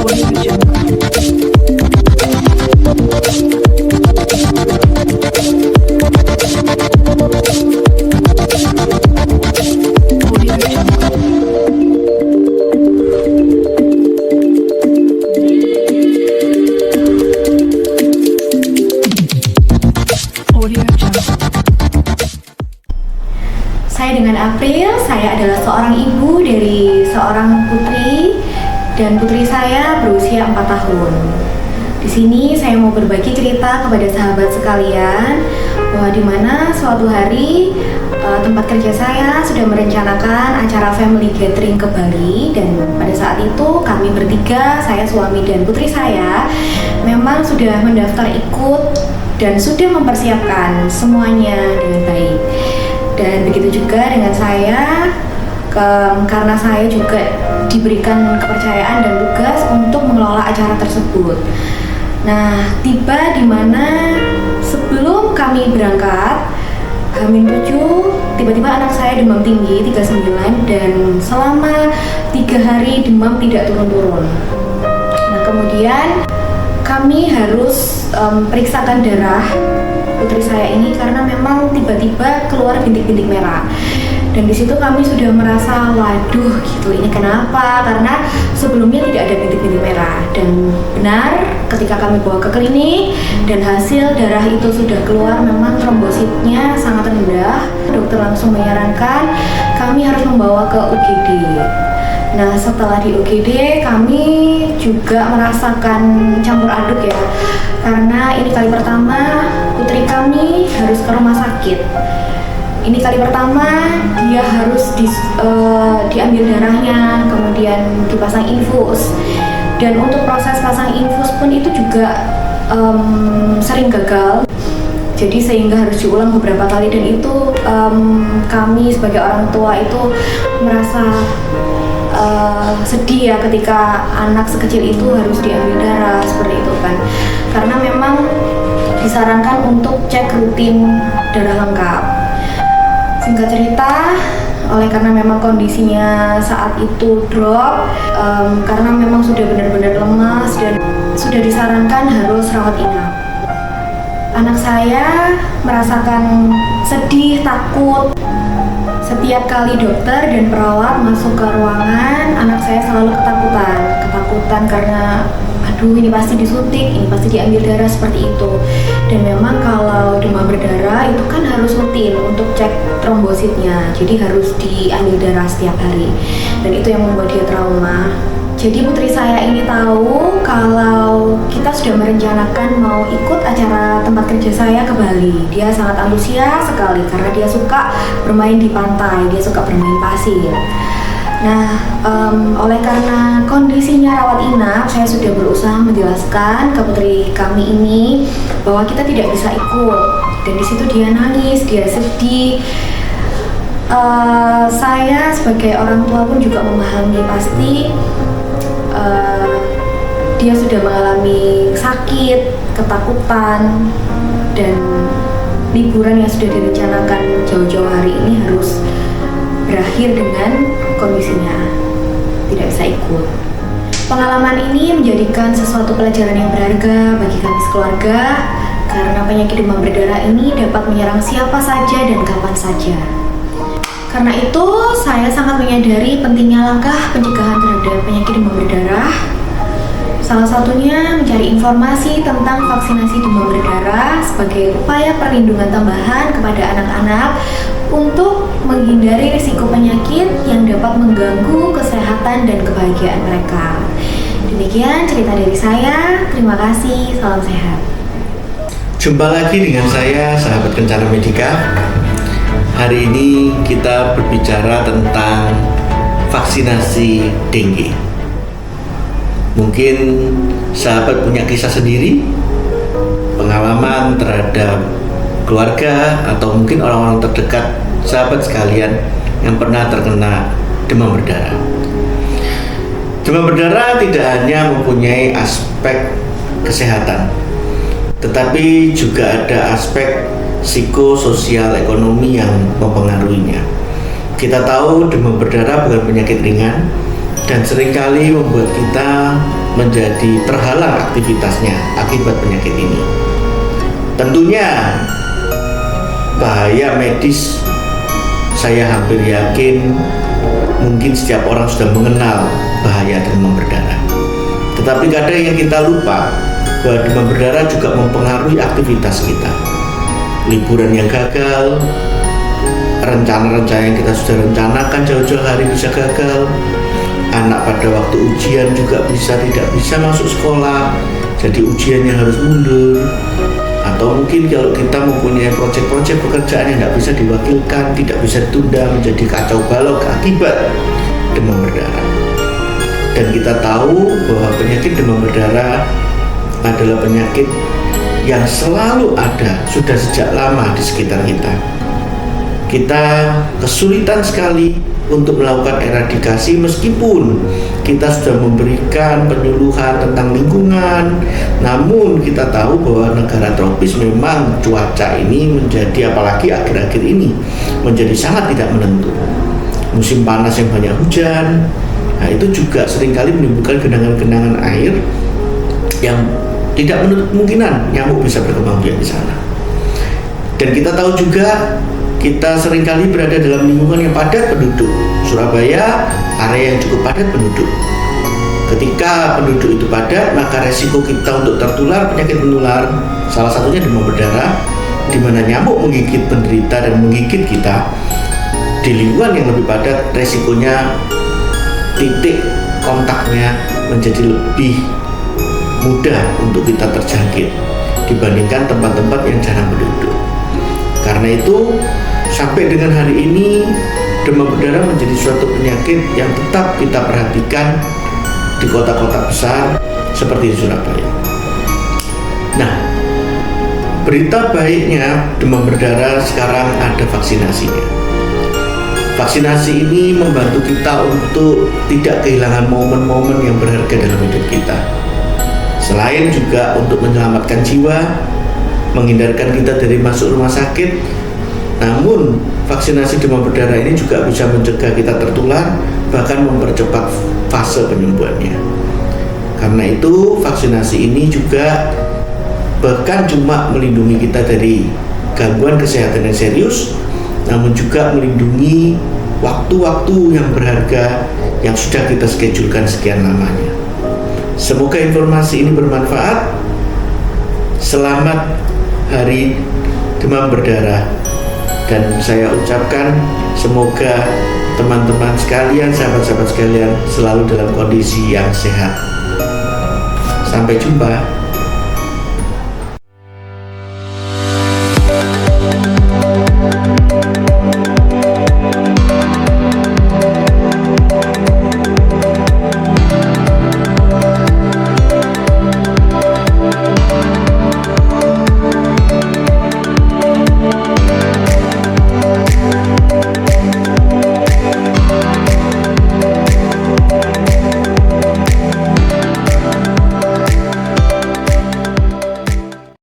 Saya dengan April, saya adalah seorang ibu dari seorang putri dan putri saya berusia 4 tahun. Di sini saya mau berbagi cerita kepada sahabat sekalian bahwa di mana suatu hari tempat kerja saya sudah merencanakan acara family gathering ke Bali, dan pada saat itu kami bertiga, saya, suami dan putri saya memang sudah mendaftar ikut dan sudah mempersiapkan semuanya dengan baik. Dan begitu juga dengan saya, karena saya juga diberikan kepercayaan dan tugas untuk mengelola acara tersebut. Nah, tiba di mana sebelum kami berangkat, H-7, tiba-tiba anak saya demam tinggi 39 dan selama 3 hari demam tidak turun-turun. Nah, kemudian kami harus periksakan darah putri saya ini karena memang tiba-tiba keluar bintik-bintik merah. Dan di situ kami sudah merasa, waduh gitu, ini kenapa? Karena sebelumnya tidak ada bintik-bintik merah. Dan benar, ketika kami bawa ke klinik dan hasil darah itu sudah keluar, memang trombositnya sangat rendah. Dokter langsung menyarankan kami harus membawa ke UGD. Nah, setelah di UGD kami juga merasakan campur aduk ya, karena ini kali pertama putri kami harus ke rumah sakit. Ini kali pertama dia harus diambil darahnya, kemudian dipasang infus. Dan untuk proses pasang infus pun itu juga sering gagal. Jadi sehingga harus diulang beberapa kali, dan itu kami sebagai orang tua itu merasa sedih ya ketika anak sekecil itu harus diambil darah seperti itu kan, karena memang disarankan untuk cek rutin darah lengkap. Singkat cerita, oleh karena memang kondisinya saat itu drop, karena memang sudah benar-benar lemas dan sudah disarankan harus rawat inap. Anak saya merasakan sedih, takut. Setiap kali dokter dan perawat masuk ke ruangan, anak saya selalu ketakutan karena aduh ini pasti disuntik, ini pasti diambil darah seperti itu. Dan memang kalau demam berdarah itu kan harus rutin untuk cek trombositnya, jadi harus diambil darah setiap hari, dan itu yang membuat dia trauma. Jadi putri saya ini tahu kalau kita sudah merencanakan mau ikut acara tempat kerja saya ke Bali. Dia sangat antusias sekali karena dia suka bermain di pantai, dia suka bermain pasir. Nah, oleh karena kondisinya rawat inap, saya sudah berusaha menjelaskan ke putri kami ini bahwa kita tidak bisa ikut. Dan di situ dia nangis, dia sedih. Saya sebagai orang tua pun juga memahami, pasti dia sudah mengalami sakit, ketakutan, dan liburan yang sudah direncanakan jauh-jauh hari ini harus berakhir dengan kondisinya tidak bisa ikut. Pengalaman ini menjadikan sesuatu pelajaran yang berharga bagi kami sekeluarga, karena penyakit demam berdarah ini dapat menyerang siapa saja dan kapan saja. Karena itu, saya sangat menyadari pentingnya langkah pencegahan terhadap penyakit demam berdarah. Salah satunya mencari informasi tentang vaksinasi demam berdarah sebagai upaya perlindungan tambahan kepada anak-anak untuk menghindari risiko penyakit yang dapat mengganggu kesehatan dan kebahagiaan mereka. Demikian cerita dari saya. Terima kasih, salam sehat. Jumpa lagi dengan saya, sahabat Kencana Medika. Hari ini kita berbicara tentang vaksinasi dengue. Mungkin sahabat punya kisah sendiri, pengalaman terhadap keluarga atau mungkin orang-orang terdekat sahabat sekalian yang pernah terkena demam berdarah. Demam berdarah tidak hanya mempunyai aspek kesehatan, tetapi juga ada aspek psikososial ekonomi yang mempengaruhinya. Kita tahu demam berdarah bukan penyakit ringan dan seringkali membuat kita menjadi terhalang aktivitasnya akibat penyakit ini. Tentunya bahaya medis, saya hampir yakin mungkin setiap orang sudah mengenal bahaya demam berdarah. Tetapi kadang yang kita lupa bahwa demam berdarah juga mempengaruhi aktivitas kita. Liburan yang gagal, rencana-rencana yang kita sudah rencanakan jauh-jauh hari bisa gagal. Anak pada waktu ujian juga tidak bisa masuk sekolah, jadi ujiannya harus mundur. Atau mungkin kalau kita mempunyai proyek-proyek pekerjaan yang tidak bisa diwakilkan, tidak bisa ditunda, menjadi kacau balau akibat demam berdarah. Dan kita tahu bahwa penyakit demam berdarah adalah penyakit yang selalu ada, sudah sejak lama di sekitar kita. Kita kesulitan sekali untuk melakukan eradikasi meskipun kita sudah memberikan penyuluhan tentang lingkungan. Namun kita tahu bahwa negara tropis memang cuaca ini menjadi, apalagi akhir-akhir ini, menjadi sangat tidak menentu. Musim panas yang banyak hujan, nah itu juga seringkali menimbulkan genangan-genangan air yang tidak menutup kemungkinan nyamuk bisa berkembang biak di sana. Dan kita tahu juga kita seringkali berada dalam lingkungan yang padat penduduk. Surabaya area yang cukup padat penduduk. Ketika penduduk itu padat, maka resiko kita untuk tertular penyakit menular, salah satunya demam berdarah, di mana nyamuk menggigit penderita dan menggigit kita. Di lingkungan yang lebih padat, resikonya titik kontaknya menjadi lebih mudah untuk kita terjangkit dibandingkan tempat-tempat yang jarang penduduk. Karena itu, sampai dengan hari ini demam berdarah menjadi suatu penyakit yang tetap kita perhatikan di kota-kota besar seperti di Surabaya. Nah, berita baiknya demam berdarah sekarang ada vaksinasinya. Vaksinasi ini membantu kita untuk tidak kehilangan momen-momen yang berharga dalam hidup kita. Selain juga untuk menyelamatkan jiwa, menghindarkan kita dari masuk rumah sakit, namun vaksinasi demam berdarah ini juga bisa mencegah kita tertular, bahkan mempercepat fase penyembuhannya. Karena itu vaksinasi ini juga bahkan cuma melindungi kita dari gangguan kesehatan yang serius, namun juga melindungi waktu-waktu yang berharga yang sudah kita schedulekan sekian lamanya. Semoga informasi ini bermanfaat. Selamat Hari Demam Berdarah, dan saya ucapkan semoga teman-teman sekalian, sahabat-sahabat sekalian selalu dalam kondisi yang sehat. Sampai jumpa.